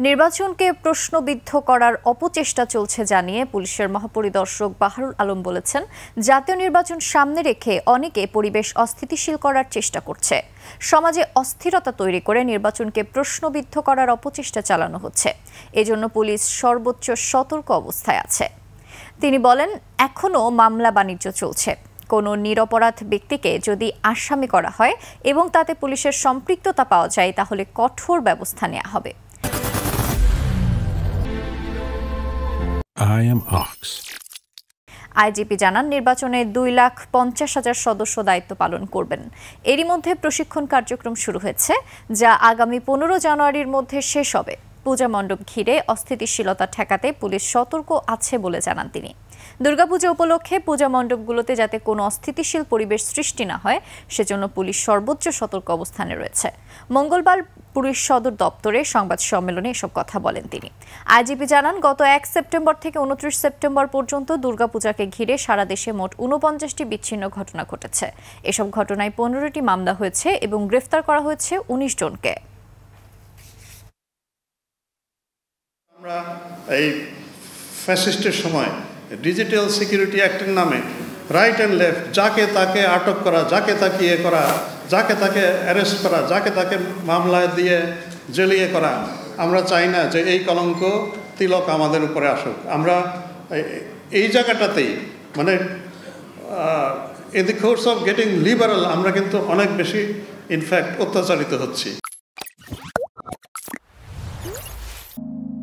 নির্বাচনকে প্রশ্নবিদ্ধ করার অপচেষ্টা চলছে জানিয়ে পুলিশের মহাপরিদর্শক বাহারুল আলম বলেছেন, জাতীয় নির্বাচন সামনে রেখে অনেকে পরিবেশ অস্থিতিশীল করার চেষ্টা করছে। সমাজে অস্থিরতা তৈরি করে নির্বাচনকে প্রশ্নবিদ্ধ করার অপচেষ্টা চালানো হচ্ছে। এজন্য পুলিশ সর্বোচ্চ সতর্ক অবস্থায় আছে। তিনি বলেন, এখনও মামলা বাণিজ্য চলছে। কোনো নিরপরাধ ব্যক্তিকে যদি আসামি করা হয় এবং তাতে পুলিশের সম্পৃক্ততা পাওয়া যায়, তাহলে কঠোর ব্যবস্থা নেওয়া হবে। আইজিপি জানান, নির্বাচনে 2,50,000 সদস্য দায়িত্ব পালন করবেন। এরই মধ্যে প্রশিক্ষণ কার্যক্রম শুরু হয়েছে, যা আগামী 15 জানুয়ারির মধ্যে শেষ হবে। পূজা মণ্ডপ ঘিরে অস্থিতিশীলতা ঠেকাতে পুলিশ সতর্ক আছে বলে জানান তিনি। দুর্গাপূজা উপলক্ষে পূজা মণ্ডপগুলোতে যাতে কোনো অস্থিতিশীল পরিবেশ সৃষ্টি না হয়, সেজন্য পুলিশ সর্বোচ্চ সতর্ক অবস্থানে রয়েছে। মঙ্গলবার পুলিশ সদর দপ্তরে সংবাদ সম্মেলনে এসব কথা বলেন তিনি। আইজিপি জানান, গত 1 সেপ্টেম্বর থেকে 29 সেপ্টেম্বর পর্যন্ত দুর্গাপূজাকে ঘিরে সারা দেশে মোট 49টি বিচ্ছিন্ন ঘটনা ঘটেছে। এসব ঘটনায় 15টি মামলা হয়েছে এবং গ্রেফতার করা হয়েছে 19 জনকে। আমরা এই ফ্যাসিস্টের সময় ডিজিটাল সিকিউরিটি অ্যাক্টের নামে রাইট অ্যান্ড লেফট যাকে তাকে আটক করা, যাকে তাকে করা, যাকে তাকে অ্যারেস্ট করা, যাকে তাকে মামলায় দিয়ে জেলিয়ে করা, আমরা চাই না যে এই কলঙ্ক তিলক আমাদের উপরে আসুক। আমরা এই জায়গাটাতেই মানে in the course of getting liberal আমরা কিন্তু অনেক বেশি ইনফ্যাক্ট অত্যাচারিত হচ্ছি।